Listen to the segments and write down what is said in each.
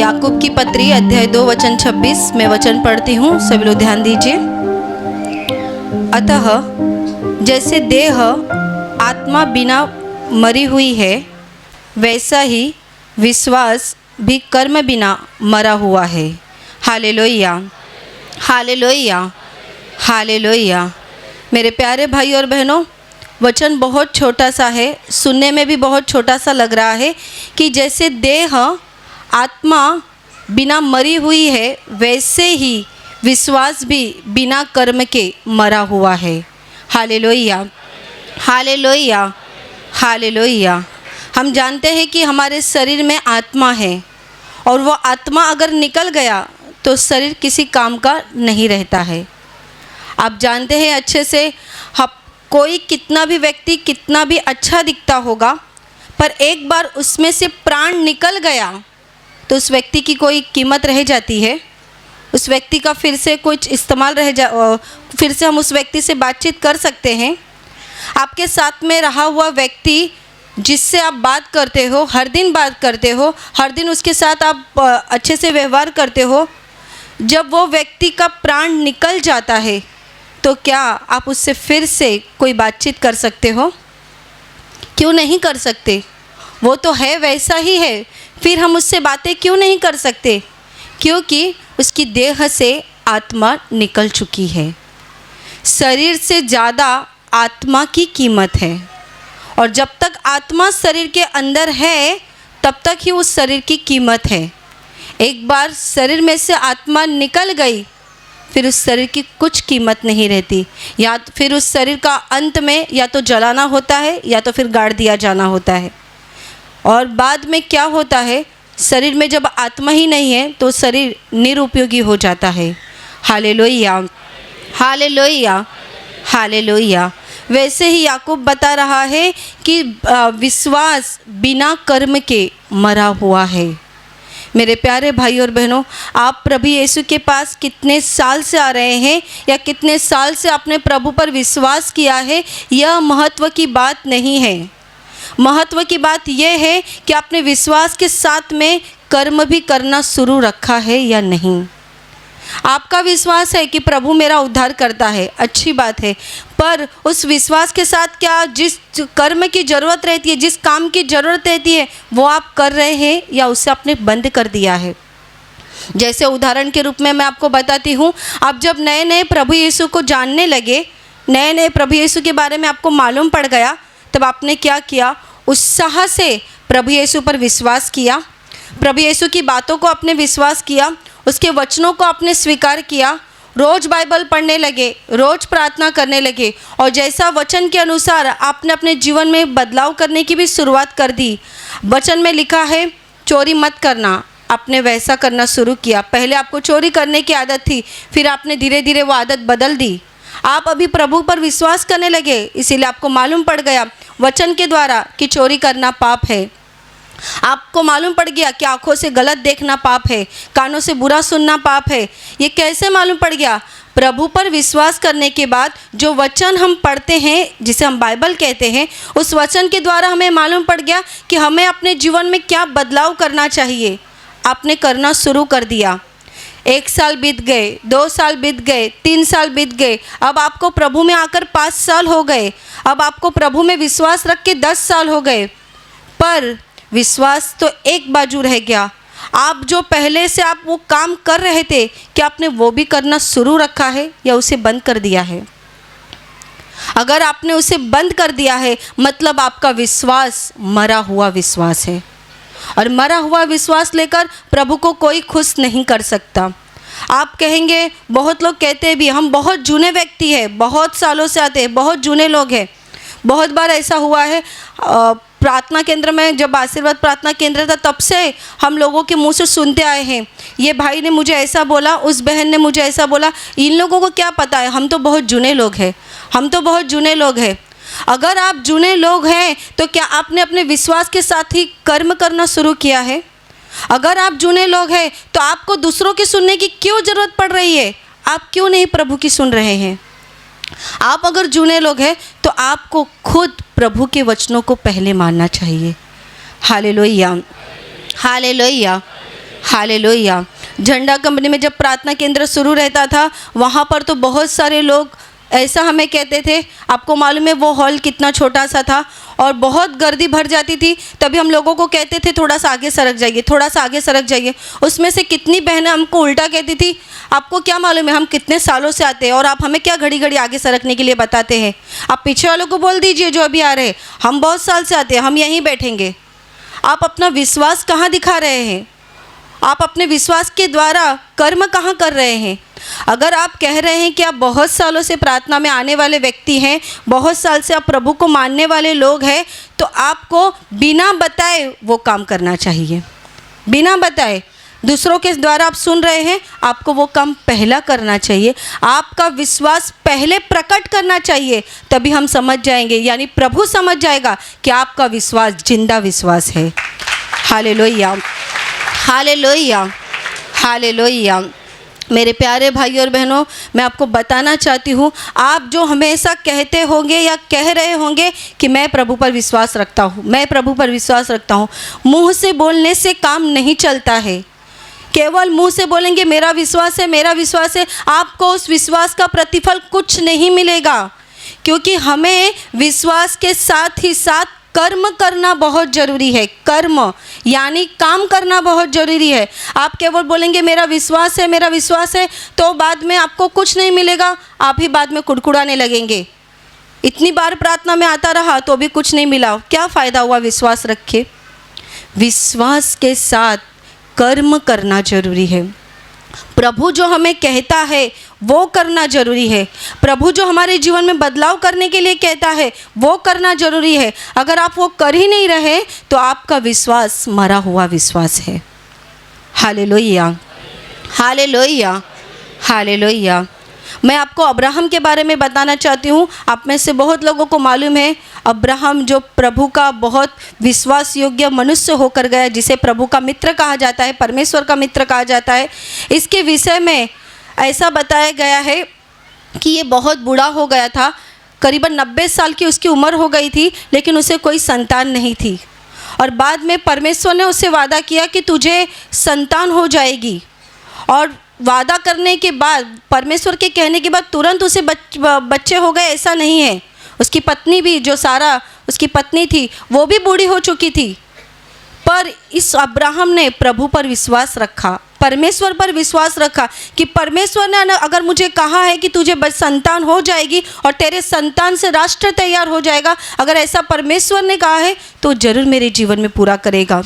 याकूब की पत्री अध्याय 2 वचन 26 में वचन पढ़ती हूँ, सभी लोग ध्यान दीजिए। अतः जैसे देह आत्मा बिना मरी हुई है, वैसा ही विश्वास भी कर्म बिना मरा हुआ है। Hallelujah, hallelujah, hallelujah. मेरे प्यारे भाई और बहनों, वचन बहुत छोटा सा है, सुनने में भी बहुत छोटा सा लग रहा है कि जैसे देह आत्मा बिना मरी हुई है, वैसे ही विश्वास भी बिना कर्म के मरा हुआ है। Hallelujah, hallelujah, hallelujah. हम जानते हैं कि हमारे शरीर में आत्मा है और वो आत्मा अगर निकल गया तो शरीर किसी काम का नहीं रहता है। आप जानते हैं अच्छे से, कोई कितना भी व्यक्ति कितना भी अच्छा दिखता होगा, पर एक बार उसमें से प्राण निकल गया तो उस व्यक्ति की कोई कीमत रह जाती है? उस व्यक्ति का फिर से कुछ इस्तेमाल फिर से हम उस व्यक्ति से बातचीत कर सकते हैं? आपके साथ में रहा हुआ व्यक्ति जिससे आप बात करते हो, हर दिन बात करते हो, हर दिन उसके साथ आप अच्छे से व्यवहार करते हो, जब वो व्यक्ति का प्राण निकल जाता है तो क्या आप उससे फिर से कोई बातचीत कर सकते हो? क्यों नहीं कर सकते? वो तो है वैसा ही है, फिर हम उससे बातें क्यों नहीं कर सकते? क्योंकि उसकी देह से आत्मा निकल चुकी है। शरीर से ज़्यादा आत्मा की कीमत है, और जब तक आत्मा शरीर के अंदर है तब तक ही उस शरीर की कीमत है। एक बार शरीर में से आत्मा निकल गई, फिर उस शरीर की कुछ कीमत नहीं रहती। या फिर उस शरीर का अंत में या तो जलाना होता है या तो फिर गाड़ दिया जाना होता है। और बाद में क्या होता है, शरीर में जब आत्मा ही नहीं है तो शरीर निरुपयोगी हो जाता है। Hallelujah, hallelujah, hallelujah. वैसे ही याकूब बता रहा है कि विश्वास बिना कर्म के मरा हुआ है। मेरे प्यारे भाई और बहनों, आप प्रभु यीशु के पास कितने साल से आ रहे हैं या कितने साल से आपने प्रभु पर विश्वास किया है, यह महत्व की बात नहीं है। महत्व की बात यह है कि आपने विश्वास के साथ में कर्म भी करना शुरू रखा है या नहीं। आपका विश्वास है कि प्रभु मेरा उद्धार करता है, अच्छी बात है, पर उस विश्वास के साथ क्या जिस कर्म की ज़रूरत रहती है, जिस काम की ज़रूरत रहती है, वो आप कर रहे हैं या उसे आपने बंद कर दिया है? जैसे उदाहरण के रूप में मैं आपको बताती हूँ, आप जब नए नए प्रभु यीशु को जानने लगे, नए नए प्रभु यीशु के बारे में आपको मालूम पड़ गया, तब आपने क्या किया? उत्साह से प्रभु यीशु पर विश्वास किया, प्रभु यीशु की बातों को आपने विश्वास किया, उसके वचनों को आपने स्वीकार किया, रोज़ बाइबल पढ़ने लगे, रोज़ प्रार्थना करने लगे, और जैसा वचन के अनुसार आपने अपने जीवन में बदलाव करने की भी शुरुआत कर दी। वचन में लिखा है चोरी मत करना, आपने वैसा करना शुरू किया। पहले आपको चोरी करने की आदत थी, फिर आपने धीरे धीरे वो आदत बदल दी। आप अभी प्रभु पर विश्वास करने लगे, इसीलिए आपको मालूम पड़ गया वचन के द्वारा कि चोरी करना पाप है। आपको मालूम पड़ गया कि आँखों से गलत देखना पाप है, कानों से बुरा सुनना पाप है। ये कैसे मालूम पड़ गया? प्रभु पर विश्वास करने के बाद जो वचन हम पढ़ते हैं, जिसे हम बाइबल कहते हैं, उस वचन के द्वारा हमें मालूम पड़ गया कि हमें अपने जीवन में क्या बदलाव करना चाहिए। आपने करना शुरू कर दिया। 1 साल बीत गए, 2 साल बीत गए, 3 साल बीत गए, अब आपको प्रभु में आकर 5 साल हो गए, अब आपको प्रभु में विश्वास रख के 10 साल हो गए, पर विश्वास तो एक बाजू रह गया। आप जो पहले से आप वो काम कर रहे थे, क्या आपने वो भी करना शुरू रखा है या उसे बंद कर दिया है? अगर आपने उसे बंद कर दिया है, मतलब आपका विश्वास मरा हुआ विश्वास है, और मरा हुआ विश्वास लेकर प्रभु को कोई खुश नहीं कर सकता। आप कहेंगे, बहुत लोग कहते हैं भी हम बहुत जूने व्यक्ति हैं, बहुत सालों से आते हैं, बहुत जूने लोग हैं। बहुत बार ऐसा हुआ है, प्रार्थना केंद्र में जब आशीर्वाद प्रार्थना केंद्र था तब से हम लोगों के मुंह से सुनते आए हैं, ये भाई ने मुझे ऐसा बोला, उस बहन ने मुझे ऐसा बोला। इन लोगों को क्या पता है, हम तो बहुत जूने लोग हैं, हम तो बहुत जूने लोग हैं। अगर आप जूने लोग हैं तो क्या आपने अपने विश्वास के साथ ही कर्म करना शुरू किया है? अगर आप जूने लोग हैं तो आपको दूसरों की सुनने की क्यों ज़रूरत पड़ रही है? आप क्यों नहीं प्रभु की सुन रहे हैं? आप अगर जूने लोग हैं तो आपको खुद प्रभु के वचनों को पहले मानना चाहिए। Hallelujah, hallelujah, hallelujah. झंडा कंपनी में जब प्रार्थना केंद्र शुरू रहता था, वहाँ पर तो बहुत सारे लोग ऐसा हमें कहते थे, आपको मालूम है वो हॉल कितना छोटा सा था और बहुत गर्दी भर जाती थी। तभी हम लोगों को कहते थे थोड़ा सा आगे सरक जाइए, थोड़ा सा आगे सरक जाइए। उसमें से कितनी बहनें हमको उल्टा कहती थी, आपको क्या मालूम है हम कितने सालों से आते हैं और आप हमें क्या घड़ी घड़ी आगे सरकने के लिए बताते हैं। आप पीछे वालों को बोल दीजिए जो अभी आ रहे हैं, हम बहुत साल से आते हैं, हम यहीं बैठेंगे। आप अपना विश्वास कहाँ दिखा रहे हैं? आप अपने विश्वास के द्वारा कर्म कहाँ कर रहे हैं? अगर आप कह रहे हैं कि आप बहुत सालों से प्रार्थना में आने वाले व्यक्ति हैं, बहुत साल से आप प्रभु को मानने वाले लोग हैं, तो आपको बिना बताए वो काम करना चाहिए। बिना बताए दूसरों के द्वारा आप सुन रहे हैं, आपको वो काम पहला करना चाहिए। आपका विश्वास पहले प्रकट करना चाहिए, तभी हम समझ जाएंगे, यानी प्रभु समझ जाएगा कि आपका विश्वास जिंदा विश्वास है। Hallelujah, hallelujah, hallelujah. मेरे प्यारे भाई और बहनों, मैं आपको बताना चाहती हूँ, आप जो हमेशा कहते होंगे या कह रहे होंगे कि मैं प्रभु पर विश्वास रखता हूँ, मैं प्रभु पर विश्वास रखता हूँ, मुँह से बोलने से काम नहीं चलता है। केवल मुंह से बोलेंगे मेरा विश्वास है, मेरा विश्वास है, आपको उस विश्वास का प्रतिफल कुछ नहीं मिलेगा, क्योंकि हमें विश्वास के साथ ही साथ कर्म करना बहुत ज़रूरी है। कर्म यानी काम करना बहुत ज़रूरी है। आप केवल बोलेंगे मेरा विश्वास है, मेरा विश्वास है, तो बाद में आपको कुछ नहीं मिलेगा, आप ही बाद में कुड़कुड़ाने लगेंगे। इतनी बार प्रार्थना में आता रहा तो भी कुछ नहीं मिला, क्या फ़ायदा हुआ विश्वास रख के? विश्वास के साथ कर्म करना जरूरी है। प्रभु जो हमें कहता है वो करना जरूरी है। प्रभु जो हमारे जीवन में बदलाव करने के लिए कहता है वो करना जरूरी है। अगर आप वो कर ही नहीं रहे तो आपका विश्वास मरा हुआ विश्वास है। Hallelujah, hallelujah, hallelujah. मैं आपको अब्राहम के बारे में बताना चाहती हूँ। आप में से बहुत लोगों को मालूम है अब्राहम जो प्रभु का बहुत विश्वास योग्य मनुष्य होकर गया, जिसे प्रभु का मित्र कहा जाता है, परमेश्वर का मित्र कहा जाता है। इसके विषय में ऐसा बताया गया है कि ये बहुत बूढ़ा हो गया था, करीबन 90 साल की उसकी उम्र हो गई थी, लेकिन उसे कोई संतान नहीं थी। और बाद में परमेश्वर ने उससे वादा किया कि तुझे संतान हो जाएगी, और वादा करने के बाद, परमेश्वर के कहने के बाद तुरंत उसे बच्चे हो गए, ऐसा नहीं है। उसकी पत्नी भी, जो सारा उसकी पत्नी थी, वो भी बूढ़ी हो चुकी थी। पर इस अब्राहम ने प्रभु पर विश्वास रखा, परमेश्वर पर विश्वास रखा कि परमेश्वर ने अगर मुझे कहा है कि तुझे संतान हो जाएगी और तेरे संतान से राष्ट्र तैयार हो जाएगा, अगर ऐसा परमेश्वर ने कहा है तो ज़रूर मेरे जीवन में पूरा करेगा।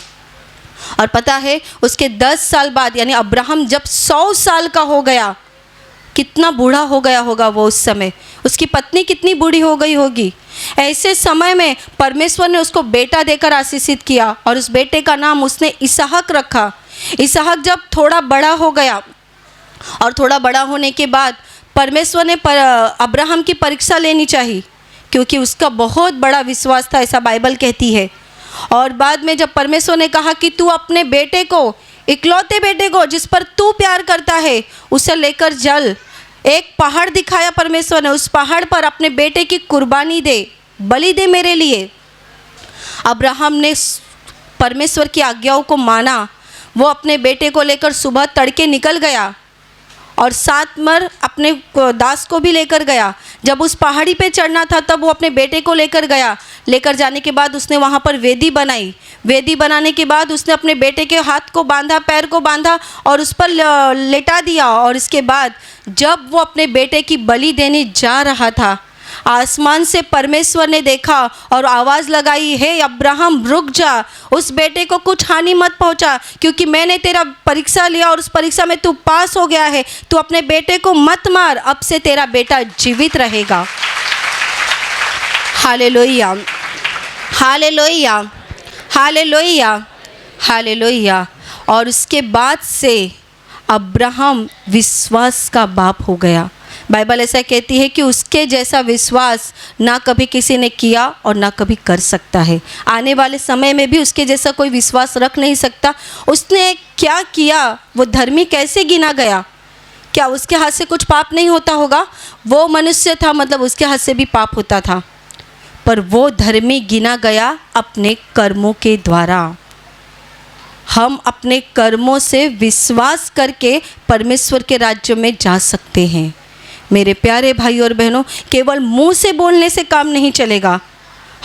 और पता है उसके 10 साल बाद, यानी अब्राहम जब 100 साल का हो गया, कितना बूढ़ा हो गया होगा वो उस समय, उसकी पत्नी कितनी बूढ़ी हो गई होगी। ऐसे समय में परमेश्वर ने उसको बेटा देकर आशीषित किया और उस बेटे का नाम उसने इसहाक रखा। इसहाक जब थोड़ा बड़ा हो गया और थोड़ा बड़ा होने के बाद परमेश्वर ने अब्राहम की परीक्षा लेनी चाहिए, क्योंकि उसका बहुत बड़ा विश्वास था, ऐसा बाइबल कहती है। और बाद में जब परमेश्वर ने कहा कि तू अपने बेटे को, इकलौते बेटे को जिस पर तू प्यार करता है, उसे लेकर चल। एक पहाड़ दिखाया परमेश्वर ने, उस पहाड़ पर अपने बेटे की कुर्बानी दे, बलि दे मेरे लिए। अब्राहम ने परमेश्वर की आज्ञाओं को माना। वो अपने बेटे को लेकर सुबह तड़के निकल गया और साथ में अपने दास को भी लेकर गया। जब उस पहाड़ी पे चढ़ना था तब वो अपने बेटे को लेकर गया। लेकर जाने के बाद उसने वहाँ पर वेदी बनाई। वेदी बनाने के बाद उसने अपने बेटे के हाथ को बांधा, पैर को बांधा और उस पर लेटा दिया। और इसके बाद जब वो अपने बेटे की बलि देने जा रहा था, आसमान से परमेश्वर ने देखा और आवाज़ लगाई, हे अब्राहम रुक जा, उस बेटे को कुछ हानि मत पहुंचा, क्योंकि मैंने तेरा परीक्षा लिया और उस परीक्षा में तू पास हो गया है। तू अपने बेटे को मत मार, अब से तेरा बेटा जीवित रहेगा। Hallelujah, hallelujah, hallelujah, hallelujah. और उसके बाद से अब्राहम विश्वास का बाप हो गया। बाइबल ऐसा कहती है कि उसके जैसा विश्वास ना कभी किसी ने किया और ना कभी कर सकता है। आने वाले समय में भी उसके जैसा कोई विश्वास रख नहीं सकता। उसने क्या किया, वो धर्मी कैसे गिना गया? क्या उसके हाथ से कुछ पाप नहीं होता होगा? वो मनुष्य था, मतलब उसके हाथ से भी पाप होता था, पर वो धर्मी गिना गया अपने कर्मों के द्वारा। हम अपने कर्मों से विश्वास करके परमेश्वर के राज्य में जा सकते हैं। मेरे प्यारे भाई और बहनों, केवल मुंह से बोलने से काम नहीं चलेगा,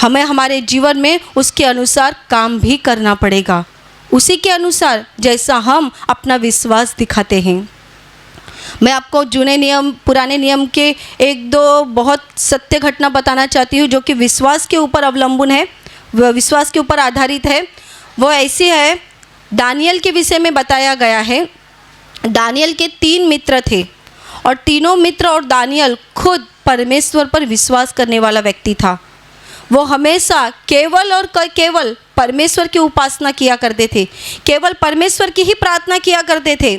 हमें हमारे जीवन में उसके अनुसार काम भी करना पड़ेगा, उसी के अनुसार जैसा हम अपना विश्वास दिखाते हैं। मैं आपको पुराने नियम के एक दो बहुत सत्य घटना बताना चाहती हूँ जो कि विश्वास के ऊपर अवलंबन है, विश्वास के ऊपर आधारित है। वो ऐसी है, दानियल के विषय में बताया गया है। दानियल के 3 मित्र थे और तीनों मित्र और दानियल खुद परमेश्वर पर विश्वास करने वाला व्यक्ति था। वो हमेशा केवल और केवल परमेश्वर की उपासना किया करते थे, केवल परमेश्वर की ही प्रार्थना किया करते थे।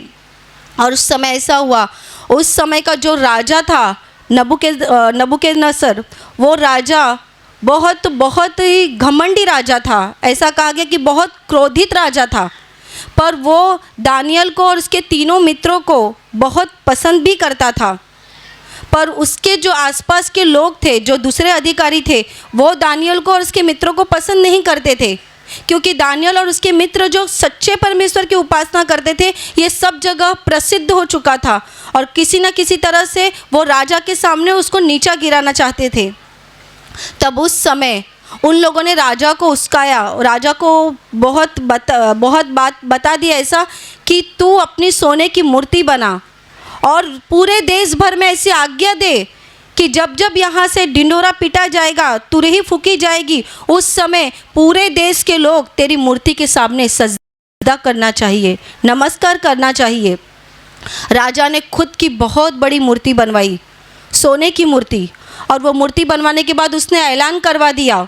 और उस समय ऐसा हुआ, उस समय का जो राजा था नबूकदनेस्सर, वो राजा बहुत ही घमंडी राजा था। ऐसा कहा गया कि बहुत क्रोधित राजा था, पर वो दानियल को और उसके तीनों मित्रों को बहुत पसंद भी करता था। पर उसके जो आसपास के लोग थे, जो दूसरे अधिकारी थे, वो दानियल को और उसके मित्रों को पसंद नहीं करते थे, क्योंकि दानियल और उसके मित्र जो सच्चे परमेश्वर की उपासना करते थे, ये सब जगह प्रसिद्ध हो चुका था और किसी न किसी तरह से वो राजा के सामने उसको नीचा गिराना चाहते थे। तब उस समय उन लोगों ने राजा को उस्काया, राजा को बहुत बात बता दी ऐसा कि तू अपनी सोने की मूर्ति बना और पूरे देश भर में ऐसी आज्ञा दे कि जब जब यहाँ से ढिंढोरा पीटा जाएगा, तुरही फूकी जाएगी, उस समय पूरे देश के लोग तेरी मूर्ति के सामने सजदा करना चाहिए, नमस्कार करना चाहिए। राजा ने खुद की बहुत बड़ी मूर्ति बनवाई, सोने की मूर्ति, और वो मूर्ति बनवाने के बाद उसने ऐलान करवा दिया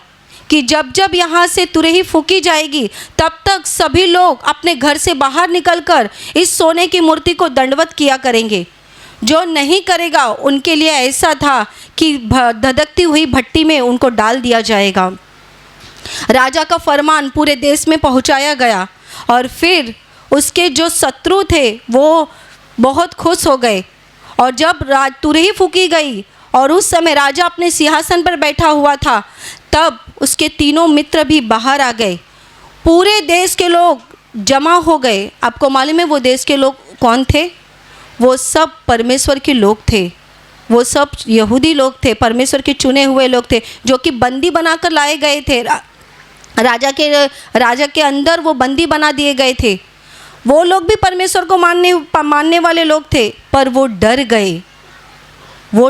कि जब जब यहाँ से तुरही फूकी जाएगी तब तक सभी लोग अपने घर से बाहर निकलकर इस सोने की मूर्ति को दंडवत किया करेंगे। जो नहीं करेगा उनके लिए ऐसा था कि धधकती हुई भट्टी में उनको डाल दिया जाएगा। राजा का फरमान पूरे देश में पहुंचाया गया और फिर उसके जो शत्रु थे वो बहुत खुश हो गए। और जब तुरही फूकी गई और उस समय राजा अपने सिंहासन पर बैठा हुआ था, तब उसके तीनों मित्र भी बाहर आ गए। पूरे देश के लोग जमा हो गए। आपको मालूम है वो देश के लोग कौन थे? वो सब परमेश्वर के लोग थे, वो सब यहूदी लोग थे, परमेश्वर के चुने हुए लोग थे, जो कि बंदी बनाकर लाए गए थे। राजा के अंदर वो बंदी बना दिए गए थे। वो लोग भी परमेश्वर को मानने वाले लोग थे, पर वो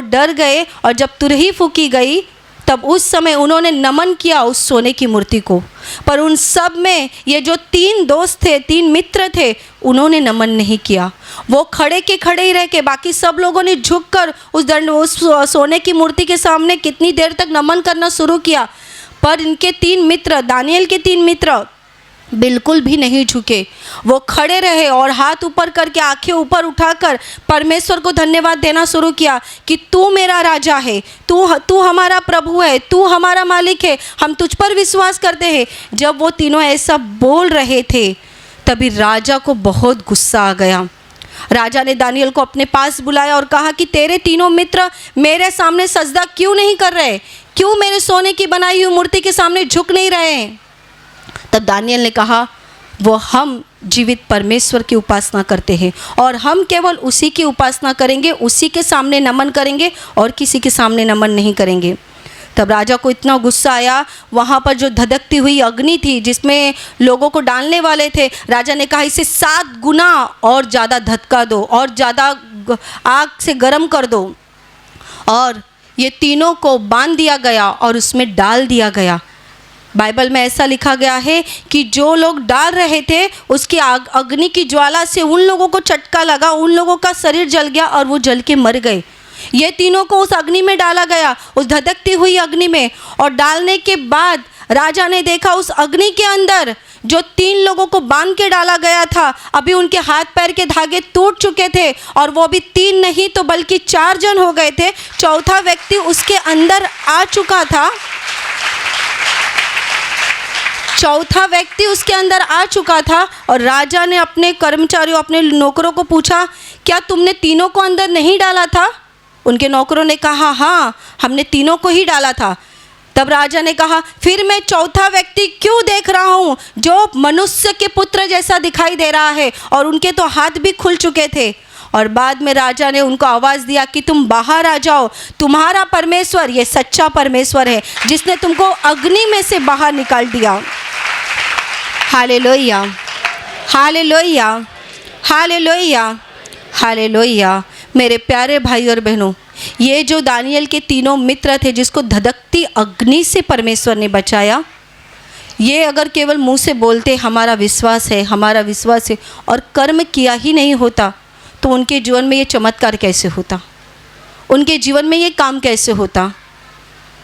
डर गए और जब तुरही फूकी गई तब उस समय उन्होंने नमन किया उस सोने की मूर्ति को। पर उन सब में ये जो 3 दोस्त थे, 3 मित्र थे, उन्होंने नमन नहीं किया। वो खड़े के खड़े ही रह के, बाकी सब लोगों ने झुककर उस सोने की मूर्ति के सामने कितनी देर तक नमन करना शुरू किया, पर इनके 3 मित्र, दानियल के 3 मित्र बिल्कुल भी नहीं झुके। वो खड़े रहे और हाथ ऊपर करके, आंखें ऊपर उठाकर परमेश्वर को धन्यवाद देना शुरू किया कि तू मेरा राजा है, तू हमारा प्रभु है, तू हमारा मालिक है, हम तुझ पर विश्वास करते हैं। जब वो तीनों ऐसा बोल रहे थे तभी राजा को बहुत गुस्सा आ गया। राजा ने दानियल को अपने पास बुलाया और कहा कि तेरे तीनों मित्र मेरे सामने सजदा क्यों नहीं कर रहे, क्यों मेरे सोने की बनाई हुई मूर्ति के सामने झुक नहीं रहे हैं? तब दानियल ने कहा, वो हम जीवित परमेश्वर की उपासना करते हैं और हम केवल उसी की उपासना करेंगे, उसी के सामने नमन करेंगे और किसी के सामने नमन नहीं करेंगे। तब राजा को इतना गुस्सा आया, वहाँ पर जो धधकती हुई अग्नि थी जिसमें लोगों को डालने वाले थे, राजा ने कहा इसे 7 गुना और ज़्यादा धधका दो और ज़्यादा आग से गर्म कर दो। और ये तीनों को बांध दिया गया और उसमें डाल दिया गया। बाइबल में ऐसा लिखा गया है कि जो लोग डाल रहे थे उसकी अग्नि की ज्वाला से उन लोगों को चटका लगा, उन लोगों का शरीर जल गया और वो जल के मर गए। ये तीनों को उस अग्नि में डाला गया, उस धधकती हुई अग्नि में। और डालने के बाद राजा ने देखा उस अग्नि के अंदर जो 3 लोगों को बांध के डाला गया था, अभी उनके हाथ पैर के धागे टूट चुके थे और वो भी 3 नहीं तो बल्कि 4 जन हो गए थे। चौथा व्यक्ति उसके अंदर आ चुका था, चौथा व्यक्ति उसके अंदर आ चुका था। और राजा ने अपने कर्मचारियों, अपने नौकरों को पूछा, क्या तुमने तीनों को अंदर नहीं डाला था? उनके नौकरों ने कहा, हाँ, हमने तीनों को ही डाला था। तब राजा ने कहा, फिर मैं चौथा व्यक्ति क्यों देख रहा हूँ जो मनुष्य के पुत्र जैसा दिखाई दे रहा है, और उनके तो हाथ भी खुल चुके थे। और बाद में राजा ने उनको आवाज़ दिया कि तुम बाहर आ जाओ, तुम्हारा परमेश्वर ये सच्चा परमेश्वर है जिसने तुमको अग्नि में से बाहर निकाल दिया। Hallelujah, hallelujah, hallelujah, hallelujah. मेरे प्यारे भाई और बहनों, ये जो दानियल के तीनों मित्र थे जिसको धधकती अग्नि से परमेश्वर ने बचाया, ये अगर केवल मुंह से बोलते हमारा विश्वास है, हमारा विश्वास है, और कर्म किया ही नहीं होता, तो उनके जीवन में ये चमत्कार कैसे होता, उनके जीवन में ये काम कैसे होता।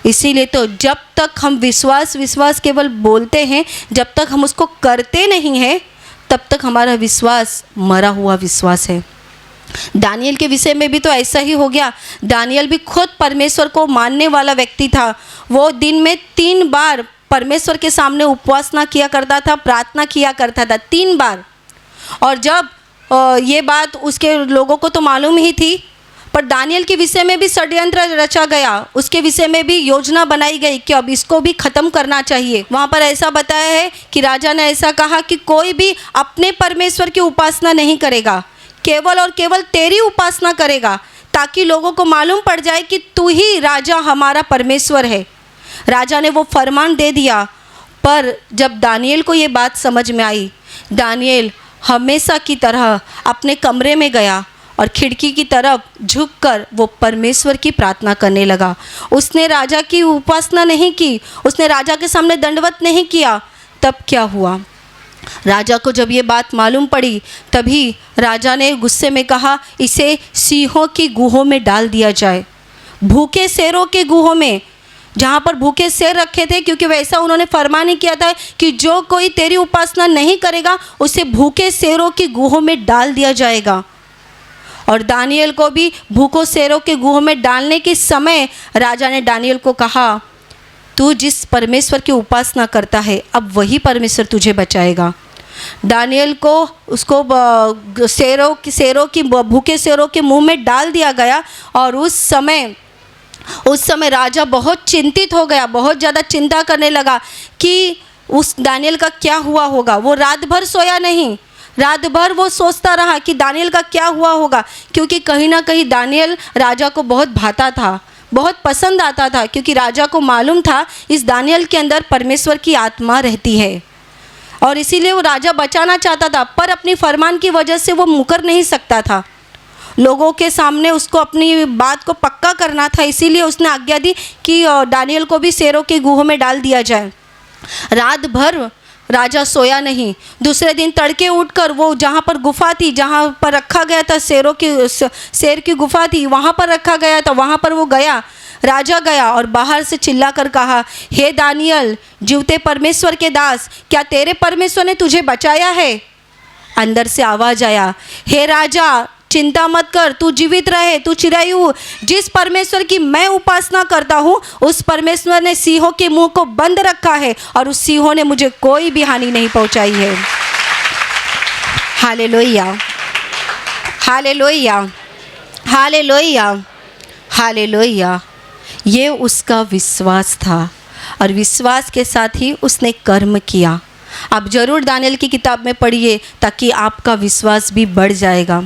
इसीलिए तो जब तक हम विश्वास केवल बोलते हैं, जब तक हम उसको करते नहीं हैं, तब तक हमारा विश्वास मरा हुआ विश्वास है। दानियल के विषय में भी तो ऐसा ही हो गया। दानियल भी खुद परमेश्वर को मानने वाला व्यक्ति था। वो दिन में 3 बार परमेश्वर के सामने उपवासना किया करता था, प्रार्थना किया करता था 3 बार। और जब ये बात उसके लोगों को तो मालूम ही थी, पर दानियल के विषय में भी षड्यंत्र रचा गया, उसके विषय में भी योजना बनाई गई कि अब इसको भी ख़त्म करना चाहिए। वहाँ पर ऐसा बताया है कि राजा ने ऐसा कहा कि कोई भी अपने परमेश्वर की उपासना नहीं करेगा, केवल और केवल तेरी उपासना करेगा, ताकि लोगों को मालूम पड़ जाए कि तू ही राजा हमारा परमेश्वर है। राजा ने वो फरमान दे दिया। पर जब दानियल को ये बात समझ में आई, दानियल हमेशा की तरह अपने कमरे में गया और खिड़की की तरफ झुककर वो परमेश्वर की प्रार्थना करने लगा। उसने राजा की उपासना नहीं की, उसने राजा के सामने दंडवत नहीं किया। तब क्या हुआ, राजा को जब ये बात मालूम पड़ी, तभी राजा ने गुस्से में कहा, इसे सिंहों की गुहों में डाल दिया जाए, भूखे शेरों के गुहों में, जहाँ पर भूखे शेर रखे थे, क्योंकि वैसा उन्होंने फरमान ही किया था कि जो कोई तेरी उपासना नहीं करेगा उसे भूखे शेरों की गुहों में डाल दिया जाएगा। और दानियल को भी भूखों शेरों के गुहों में डालने के समय राजा ने दानियल को कहा, तू जिस परमेश्वर की उपासना करता है, अब वही परमेश्वर तुझे बचाएगा। दानियल को उसको शेरों की भूखे शेरों के मुंह में डाल दिया गया। और उस समय राजा बहुत चिंतित हो गया, बहुत ज़्यादा चिंता करने लगा कि उस दानियल का क्या हुआ होगा। वो रात भर सोया नहीं, रात भर वो सोचता रहा कि दानियल का क्या हुआ होगा, क्योंकि कहीं ना कहीं दानियल राजा को बहुत भाता था, बहुत पसंद आता था, क्योंकि राजा को मालूम था इस दानियल के अंदर परमेश्वर की आत्मा रहती है, और इसीलिए वो राजा बचाना चाहता था। पर अपनी फरमान की वजह से वो मुकर नहीं सकता था, लोगों के सामने उसको अपनी बात को पक्का करना था। इसीलिए उसने आज्ञा दी कि दानियल को भी शेरों के गुहों में डाल दिया जाए। रात भर राजा सोया नहीं। दूसरे दिन तड़के उठकर वो जहाँ पर गुफा थी, जहाँ पर रखा गया था शेर की गुफा थी, वहाँ पर रखा गया था, वहाँ पर वो गया। राजा गया और बाहर से चिल्ला कर कहा, हे दानियल, जीवते परमेश्वर के दास, क्या तेरे परमेश्वर ने तुझे बचाया है? अंदर से आवाज़ आया, हे राजा, चिंता मत कर, तू जीवित रहे, तू चिरंजीव। जिस परमेश्वर की मैं उपासना करता हूँ, उस परमेश्वर ने सिंहों के मुंह को बंद रखा है, और उस सिंहों ने मुझे कोई भी हानि नहीं पहुँचाई है। Hallelujah, hallelujah, hallelujah, hallelujah. ये उसका विश्वास था, और विश्वास के साथ ही उसने कर्म किया। आप ज़रूर दानियल की किताब में पढ़िए, ताकि आपका विश्वास भी बढ़ जाएगा।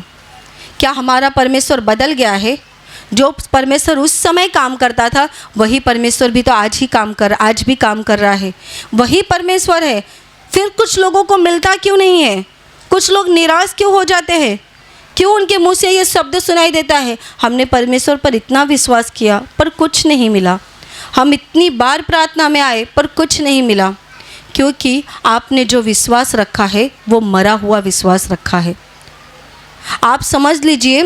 क्या हमारा परमेश्वर बदल गया है? जो परमेश्वर उस समय काम करता था, वही परमेश्वर भी तो आज भी काम कर रहा है। वही परमेश्वर है। फिर कुछ लोगों को मिलता क्यों नहीं है? कुछ लोग निराश क्यों हो जाते हैं? क्यों उनके मुंह से ये शब्द सुनाई देता है, हमने परमेश्वर पर इतना विश्वास किया पर कुछ नहीं मिला, हम इतनी बार प्रार्थना में आए पर कुछ नहीं मिला? क्योंकि आपने जो विश्वास रखा है वो मरा हुआ विश्वास रखा है। आप समझ लीजिए,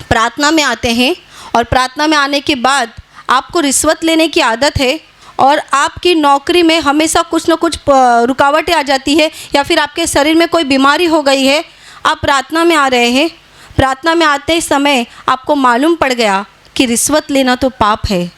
प्रार्थना में आते हैं और प्रार्थना में आने के बाद आपको रिश्वत लेने की आदत है, और आपकी नौकरी में हमेशा कुछ न कुछ रुकावटें आ जाती है, या फिर आपके शरीर में कोई बीमारी हो गई है। आप प्रार्थना में आ रहे हैं, प्रार्थना में आते समय आपको मालूम पड़ गया कि रिश्वत लेना तो पाप है,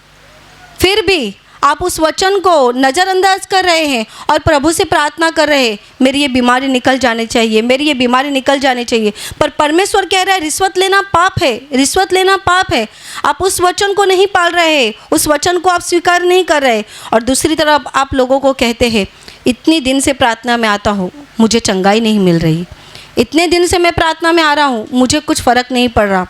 फिर भी आप उस वचन को नज़रअंदाज कर रहे हैं और प्रभु से प्रार्थना कर रहे हैं, मेरी ये बीमारी निकल जानी चाहिए, मेरी ये बीमारी निकल जानी चाहिए। पर परमेश्वर कह रहा है रिश्वत लेना पाप है, रिश्वत लेना पाप है। आप उस वचन को नहीं पाल रहे, उस वचन को आप स्वीकार नहीं कर रहे। और दूसरी तरफ आप लोगों को कहते हैं इतनी दिन से प्रार्थना में आता हूँ, मुझे चंगाई नहीं मिल रही, इतने दिन से मैं प्रार्थना में आ रहा हूँ, मुझे कुछ फ़र्क नहीं पड़ रहा।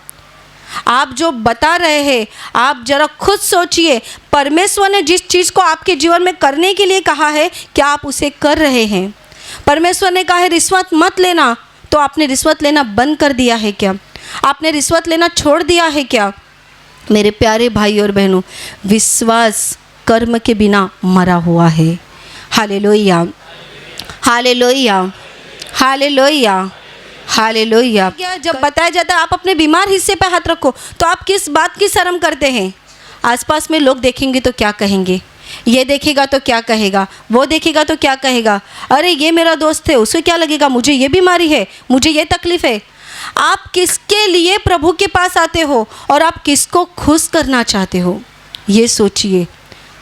आप जो बता रहे हैं, आप जरा खुद सोचिए, परमेश्वर ने जिस चीज़ को आपके जीवन में करने के लिए कहा है, क्या आप उसे कर रहे हैं? परमेश्वर ने कहा है रिश्वत मत लेना, तो आपने रिश्वत लेना बंद कर दिया है क्या? आपने रिश्वत लेना छोड़ दिया है क्या? मेरे प्यारे भाई और बहनों, विश्वास कर्म के बिना मरा हुआ है। Hallelujah, hallelujah, hallelujah, hallelujah. क्या जब बताया जाता है आप अपने बीमार हिस्से पे हाथ रखो, तो आप किस बात की शर्म करते हैं? आसपास में लोग देखेंगे तो क्या कहेंगे, ये देखेगा तो क्या कहेगा, वो देखेगा तो क्या कहेगा, अरे ये मेरा दोस्त है, उसे क्या लगेगा, मुझे ये बीमारी है, मुझे ये तकलीफ़ है। आप किसके लिए प्रभु के पास आते हो और आप किसको खुश करना चाहते हो? ये सोचिए,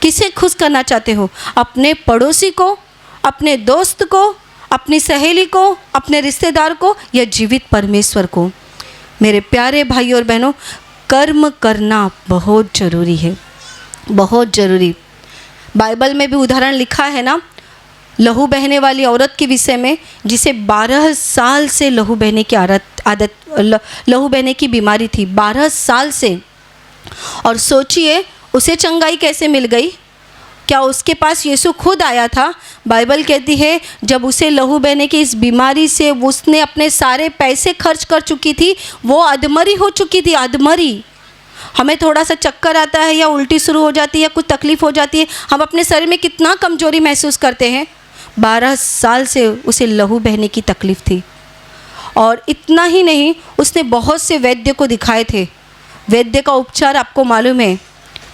किसे खुश करना चाहते हो? अपने पड़ोसी को, अपने दोस्त को, अपनी सहेली को, अपने रिश्तेदार को, या जीवित परमेश्वर को? मेरे प्यारे भाई और बहनों, कर्म करना बहुत ज़रूरी है, बहुत ज़रूरी। बाइबल में भी उदाहरण लिखा है ना, लहू बहने वाली औरत के विषय में, जिसे 12 साल से लहू बहने की लहू बहने की बीमारी थी, 12 साल से। और सोचिए उसे चंगाई कैसे मिल गई? क्या उसके पास यीशु खुद आया था? बाइबल कहती है जब उसे लहू बहने की इस बीमारी से उसने अपने सारे पैसे खर्च कर चुकी थी, वो अधमरी हो चुकी थी, अधमरी। हमें थोड़ा सा चक्कर आता है या उल्टी शुरू हो जाती है या कुछ तकलीफ़ हो जाती है, हम अपने शरीर में कितना कमजोरी महसूस करते हैं। 12 साल से उसे लहू बहने की तकलीफ़ थी। और इतना ही नहीं, उसने बहुत से वैद्य को दिखाए थे। वैद्य का उपचार आपको मालूम है,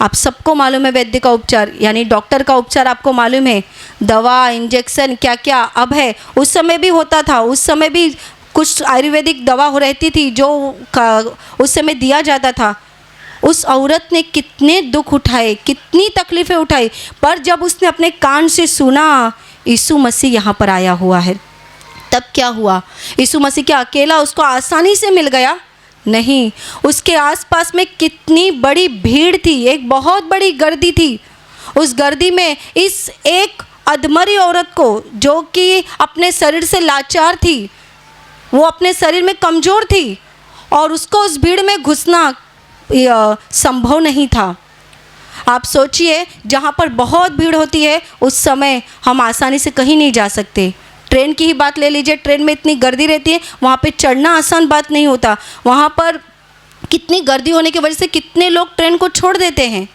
आप सबको मालूम है, वैद्य का उपचार यानी डॉक्टर का उपचार आपको मालूम है, दवा, इंजेक्शन, क्या क्या अब है, उस समय भी होता था। उस समय भी कुछ आयुर्वेदिक दवा हो रहती थी जो उस समय दिया जाता था। उस औरत ने कितने दुख उठाए, कितनी तकलीफ़ें उठाई, पर जब उसने अपने कान से सुना यीशु मसीह यहाँ पर आया हुआ है, तब क्या हुआ? यीशु मसीह क्या अकेला उसको आसानी से मिल गया? नहीं, उसके आसपास में कितनी बड़ी भीड़ थी, एक बहुत बड़ी गर्दी थी। उस गर्दी में इस एक अधमरी औरत को, जो कि अपने शरीर से लाचार थी, वो अपने शरीर में कमज़ोर थी, और उसको उस भीड़ में घुसना संभव नहीं था। आप सोचिए, जहाँ पर बहुत भीड़ होती है उस समय हम आसानी से कहीं नहीं जा सकते। ट्रेन की ही बात ले लीजिए, ट्रेन में इतनी गर्दी रहती है, वहाँ पे चढ़ना आसान बात नहीं होता। वहाँ पर कितनी गर्दी होने की वजह से कितने लोग ट्रेन को छोड़ देते हैं।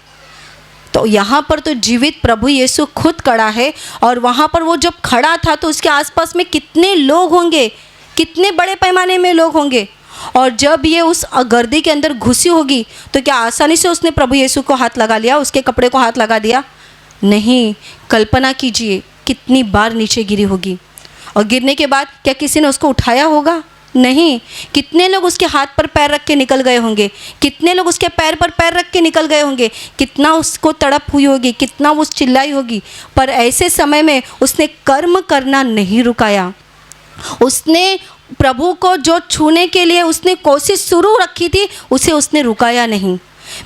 तो यहाँ पर तो जीवित प्रभु यीशु खुद खड़ा है, और वहाँ पर वो जब खड़ा था तो उसके आसपास में कितने लोग होंगे, कितने बड़े पैमाने में लोग होंगे। और जब ये उस गर्दी के अंदर घुसी होगी तो क्या आसानी से उसने प्रभु यीशु को हाथ लगा लिया, उसके कपड़े को हाथ लगा दिया? नहीं। कल्पना कीजिए कितनी बार नीचे गिरी होगी, और गिरने के बाद क्या किसी ने उसको उठाया होगा? नहीं। कितने लोग उसके हाथ पर पैर रख के निकल गए होंगे, कितने लोग उसके पैर पर पैर रख के निकल गए होंगे, कितना उसको तड़प हुई होगी, कितना वो चिल्लाई होगी। पर ऐसे समय में उसने कर्म करना नहीं रुकाया। उसने प्रभु को जो छूने के लिए उसने कोशिश शुरू रखी थी, उसे उसने रुकाया नहीं।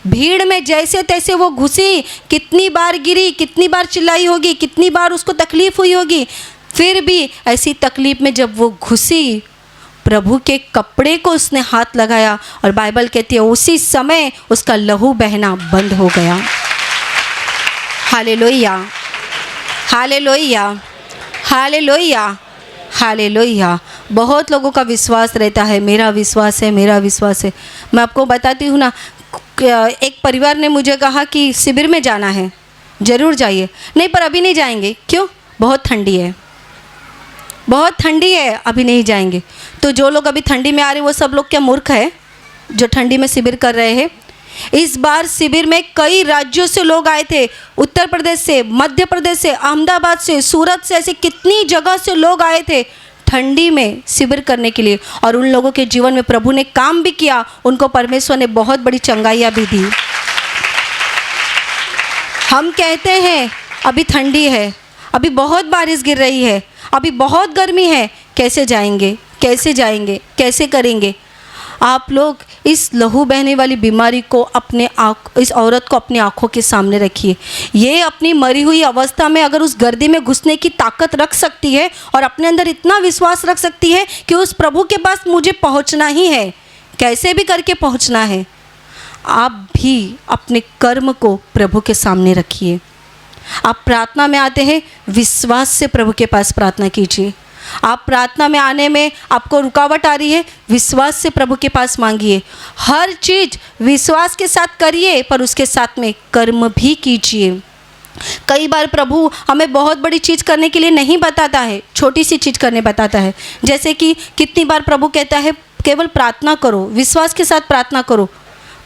भीड़ में जैसे तैसे वो घुसी, कितनी बार गिरी, कितनी बार चिल्लाई होगी, कितनी बार उसको तकलीफ़ हुई होगी, फिर भी ऐसी तकलीफ़ में जब वो घुसी, प्रभु के कपड़े को उसने हाथ लगाया, और बाइबल कहती है उसी समय उसका लहू बहना बंद हो गया। Hallelujah, hallelujah, hallelujah, hallelujah. बहुत लोगों का विश्वास रहता है, मेरा विश्वास है, मेरा विश्वास है। मैं आपको बताती हूँ ना, एक परिवार ने मुझे कहा कि शिविर में जाना है, ज़रूर जाइए। नहीं, पर अभी नहीं जाएंगे। क्यों? बहुत ठंडी है, बहुत ठंडी है, अभी नहीं जाएंगे। तो जो लोग अभी ठंडी में आ रहे हैं वो सब लोग क्या मूर्ख है जो ठंडी में शिविर कर रहे हैं? इस बार शिविर में कई राज्यों से लोग आए थे, उत्तर प्रदेश से, मध्य प्रदेश से, अहमदाबाद से, सूरत से, ऐसे कितनी जगह से लोग आए थे ठंडी में शिविर करने के लिए। और उन लोगों के जीवन में प्रभु ने काम भी किया, उनको परमेश्वर ने बहुत बड़ी चंगाइयाँ भी दी। हम कहते हैं अभी ठंडी है, अभी बहुत बारिश गिर रही है, अभी बहुत गर्मी है, कैसे जाएंगे, कैसे जाएंगे, कैसे करेंगे। आप लोग इस लहू बहने वाली बीमारी को इस औरत को अपनी आंखों के सामने रखिए। ये अपनी मरी हुई अवस्था में अगर उस गर्दी में घुसने की ताकत रख सकती है और अपने अंदर इतना विश्वास रख सकती है कि उस प्रभु के पास मुझे पहुंचना ही है, कैसे भी करके पहुंचना है। आप भी अपने कर्म को प्रभु के सामने रखिए। आप प्रार्थना में आते हैं, विश्वास से प्रभु के पास प्रार्थना कीजिए। आप प्रार्थना में आने में आपको रुकावट आ रही है, विश्वास से प्रभु के पास मांगिए। हर चीज़ विश्वास के साथ करिए, पर उसके साथ में कर्म भी कीजिए। कई बार प्रभु हमें बहुत बड़ी चीज़ करने के लिए नहीं बताता है, छोटी सी चीज़ करने बताता है। जैसे कि कितनी बार प्रभु कहता है केवल प्रार्थना करो, विश्वास के साथ प्रार्थना करो।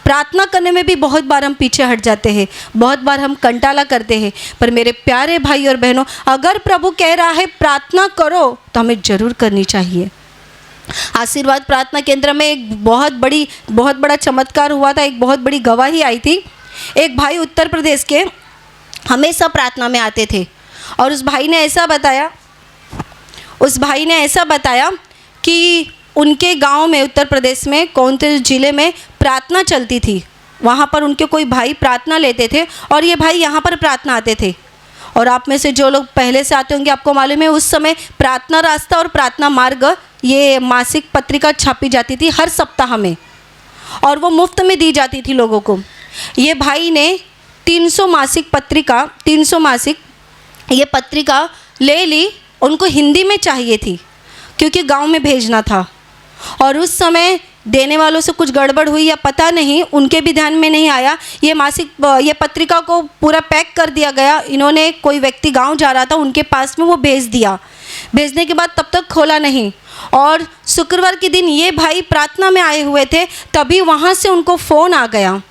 प्रार्थना करने में भी बहुत बार हम पीछे हट जाते हैं, बहुत बार हम कंटाला करते हैं। पर मेरे प्यारे भाई और बहनों, अगर प्रभु कह रहा है प्रार्थना करो तो हमें ज़रूर करनी चाहिए। आशीर्वाद प्रार्थना केंद्र में एक बहुत बड़ा चमत्कार हुआ था, एक बहुत बड़ी गवाही आई थी। एक भाई उत्तर प्रदेश के हमेशा प्रार्थना में आते थे और उस भाई ने ऐसा बताया कि उनके गांव में उत्तर प्रदेश में कौन से ज़िले में प्रार्थना चलती थी। वहाँ पर उनके कोई भाई प्रार्थना लेते थे और ये भाई यहाँ पर प्रार्थना आते थे। और आप में से जो लोग पहले से आते होंगे आपको मालूम है, उस समय प्रार्थना रास्ता और प्रार्थना मार्ग ये मासिक पत्रिका छापी जाती थी हर सप्ताह में और वो मुफ्त में दी जाती थी लोगों को। ये भाई ने 300 मासिक ये पत्रिका ले ली। उनको हिंदी में चाहिए थी क्योंकि गांव में भेजना था और उस समय देने वालों से कुछ गड़बड़ हुई या पता नहीं, उनके भी ध्यान में नहीं आया। ये पत्रिका को पूरा पैक कर दिया गया। इन्होंने, कोई व्यक्ति गांव जा रहा था उनके पास में वो भेज दिया। भेजने के बाद तब तक खोला नहीं और शुक्रवार के दिन ये भाई प्रार्थना में आए हुए थे, तभी वहाँ से उनको फ़ोन आ गया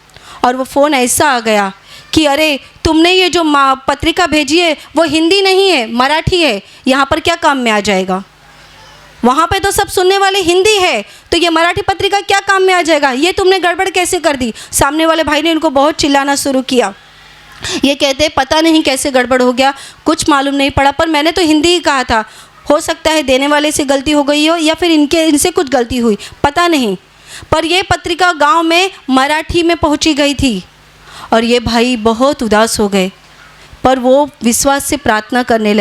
और वो फ़ोन ऐसा आ गया कि अरे तुमने ये जो पत्रिका भेजी है वो हिंदी नहीं है, मराठी है, यहाँ पर क्या काम में आ जाएगा। वहाँ पे तो सब सुनने वाले हिंदी है, तो ये मराठी पत्रिका क्या काम में आ जाएगा, ये तुमने गड़बड़ कैसे कर दी। सामने वाले भाई ने इनको बहुत चिल्लाना शुरू किया। ये कहते पता नहीं कैसे गड़बड़ हो गया, कुछ मालूम नहीं पड़ा, पर मैंने तो हिंदी ही कहा था। हो सकता है देने वाले से गलती हो गई हो या फिर इनसे कुछ गलती हुई, पता नहीं। पर यह पत्रिका गाँव में मराठी में पहुँची गई थी और ये भाई बहुत उदास हो गए। पर वो विश्वास से प्रार्थना करने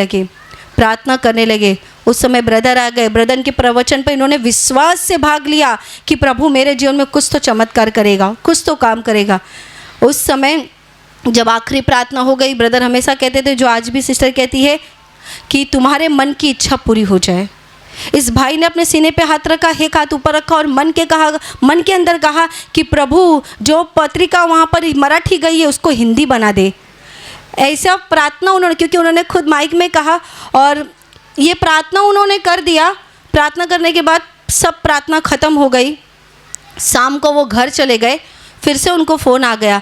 लगे। उस समय ब्रदर आ गए। ब्रदर के प्रवचन पर इन्होंने विश्वास से भाग लिया कि प्रभु मेरे जीवन में कुछ तो चमत्कार करेगा, कुछ तो काम करेगा। उस समय जब आखिरी प्रार्थना हो गई, ब्रदर हमेशा कहते थे, जो आज भी सिस्टर कहती है, कि तुम्हारे मन की इच्छा पूरी हो जाए। इस भाई ने अपने सीने पे हाथ रखा, एक हाथ ऊपर रखा और मन के अंदर कहा कि प्रभु जो पत्रिका वहाँ पर मराठी गई है उसको हिंदी बना दे। ऐसा प्रार्थना उन्होंने, क्योंकि उन्होंने खुद माइक में कहा और ये प्रार्थना उन्होंने कर दिया। प्रार्थना करने के बाद सब प्रार्थना ख़त्म हो गई। शाम को वो घर चले गए। फिर से उनको फ़ोन आया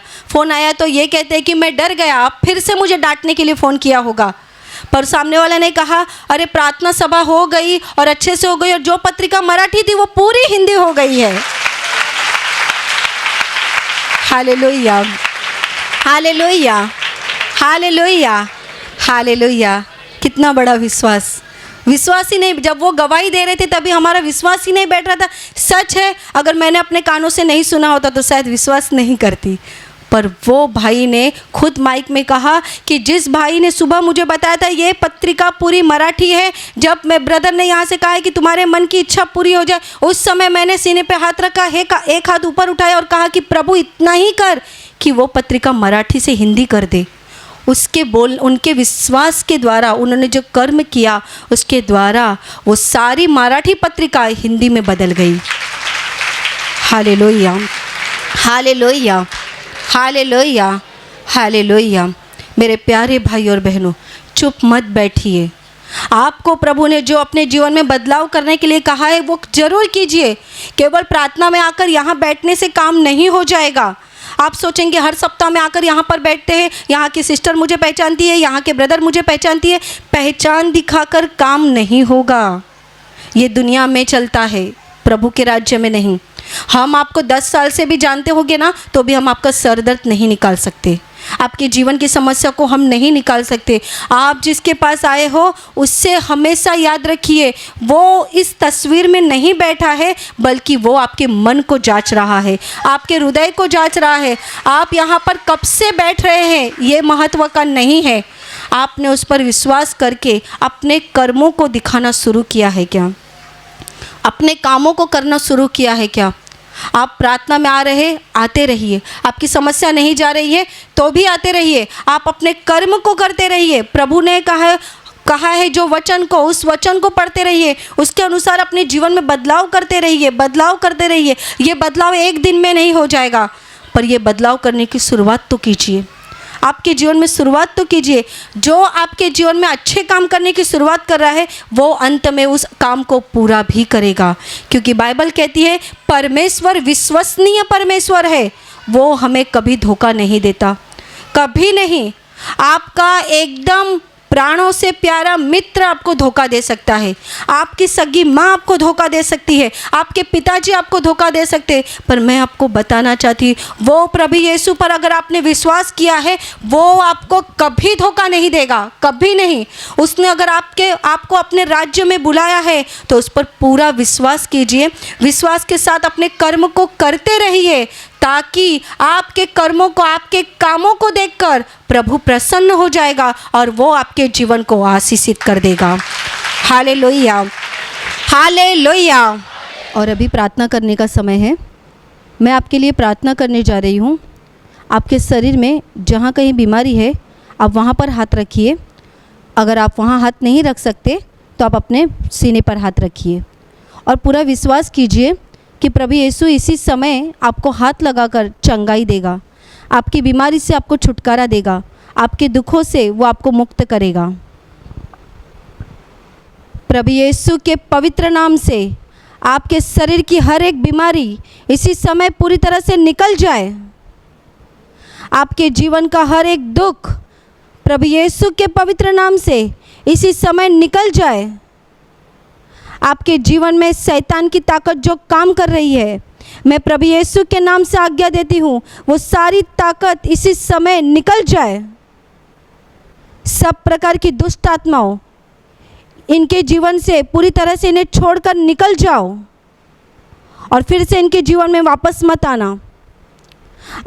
तो ये कहते हैं कि मैं डर गया, आप फिर से मुझे डांटने के लिए फ़ोन किया होगा। पर सामने वाले ने कहा अरे प्रार्थना सभा हो गई और अच्छे से हो गई और जो पत्रिका मराठी थी वो पूरी हिंदी हो गई है। Hallelujah, hallelujah, hallelujah, hallelujah. कितना बड़ा विश्वास ही नहीं, जब वो गवाही दे रहे थे तभी हमारा विश्वास ही नहीं बैठ रहा था। सच है, अगर मैंने अपने कानों से नहीं सुना होता तो शायद विश्वास नहीं करती। पर वो भाई ने खुद माइक में कहा कि जिस भाई ने सुबह मुझे बताया था ये पत्रिका पूरी मराठी है, जब मैं ब्रदर ने यहाँ से कहा है कि तुम्हारे मन की इच्छा पूरी हो जाए, उस समय मैंने सीने पे हाथ रखा, एक हाथ ऊपर उठाया और कहा कि प्रभु इतना ही कर कि वो पत्रिका मराठी से हिंदी कर दे। उनके विश्वास के द्वारा उन्होंने जो कर्म किया उसके द्वारा वो सारी मराठी पत्रिका हिंदी में बदल गई। Hallelujah, hallelujah, hallelujah, hallelujah. मेरे प्यारे भाई और बहनों, चुप मत बैठिए। आपको प्रभु ने जो अपने जीवन में बदलाव करने के लिए कहा है वो जरूर कीजिए। केवल प्रार्थना में आकर यहाँ बैठने से काम नहीं हो जाएगा। आप सोचेंगे हर सप्ताह में आकर यहाँ पर बैठते हैं, यहाँ की सिस्टर मुझे पहचानती है, यहाँ के ब्रदर मुझे पहचानती है, पहचान दिखाकर काम नहीं होगा। ये दुनिया में चलता है, प्रभु के राज्य में नहीं। हम आपको 10 साल से भी जानते होंगे ना, तो भी हम आपका सर दर्द नहीं निकाल सकते। आपके जीवन की समस्या को हम नहीं निकाल सकते। आप जिसके पास आए हो उससे हमेशा याद रखिए, वो इस तस्वीर में नहीं बैठा है, बल्कि वो आपके मन को जांच रहा है, आपके हृदय को जांच रहा है। आप यहाँ पर कब से बैठ रहे हैं ये महत्व का नहीं है, आपने उस पर विश्वास करके अपने कर्मों को दिखाना शुरू किया है क्या, अपने कामों को करना शुरू किया है क्या। आप प्रार्थना में आ रहे, आते रहिए। आपकी समस्या नहीं जा रही है तो भी आते रहिए। आप अपने कर्म को करते रहिए। प्रभु ने कहा है जो वचन को, उस वचन को पढ़ते रहिए, उसके अनुसार अपने जीवन में बदलाव करते रहिए, बदलाव करते रहिए। ये बदलाव एक दिन में नहीं हो जाएगा, पर ये बदलाव करने की शुरुआत तो कीजिए। आपके जीवन में शुरुआत तो कीजिए। जो आपके जीवन में अच्छे काम करने की शुरुआत कर रहा है वो अंत में उस काम को पूरा भी करेगा, क्योंकि बाइबल कहती है परमेश्वर विश्वसनीय परमेश्वर है, वो हमें कभी धोखा नहीं देता, कभी नहीं। आपका एकदम प्राणों से प्यारा मित्र आपको धोखा दे सकता है, आपकी सगी माँ आपको धोखा दे सकती है, आपके पिताजी आपको धोखा दे सकते हैं, पर मैं आपको बताना चाहती हूँ वो प्रभु यीशु पर अगर आपने विश्वास किया है वो आपको कभी धोखा नहीं देगा, कभी नहीं। उसने अगर आपको अपने राज्य में बुलाया है तो उस पर पूरा विश्वास कीजिए, विश्वास के साथ अपने कर्म को करते रहिए, ताकि आपके कर्मों को, आपके कामों को देखकर प्रभु प्रसन्न हो जाएगा और वो आपके जीवन को आशीषित कर देगा। Hallelujah, hallelujah. और अभी प्रार्थना करने का समय है। मैं आपके लिए प्रार्थना करने जा रही हूँ। आपके शरीर में जहाँ कहीं बीमारी है आप वहाँ पर हाथ रखिए। अगर आप वहाँ हाथ नहीं रख सकते तो आप अपने सीने पर हाथ रखिए और पूरा विश्वास कीजिए कि प्रभु यीशु इसी समय आपको हाथ लगाकर चंगाई देगा, आपकी बीमारी से आपको छुटकारा देगा, आपके दुखों से वो आपको मुक्त करेगा। प्रभु यीशु के पवित्र नाम से आपके शरीर की हर एक बीमारी इसी समय पूरी तरह से निकल जाए। आपके जीवन का हर एक दुख प्रभु यीशु के पवित्र नाम से इसी समय निकल जाए। आपके जीवन में शैतान की ताकत जो काम कर रही है, मैं प्रभु यीशु के नाम से आज्ञा देती हूँ वो सारी ताकत इसी समय निकल जाए। सब प्रकार की दुष्ट आत्माओं इनके जीवन से पूरी तरह से इन्हें छोड़कर निकल जाओ और फिर से इनके जीवन में वापस मत आना।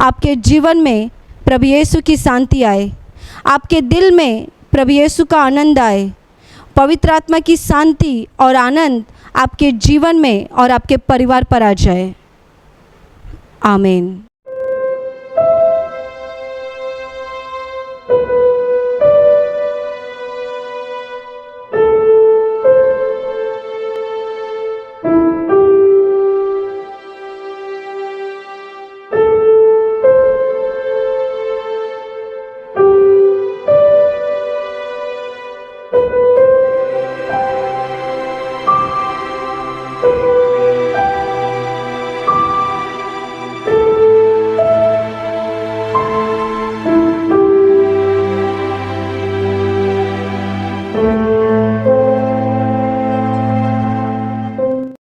आपके जीवन में प्रभु यीशु की शांति आए, आपके दिल में प्रभु यीशु का आनंद आए, पवित्र आत्मा की शांति और आनंद आपके जीवन में और आपके परिवार पर आ जाए। आमीन।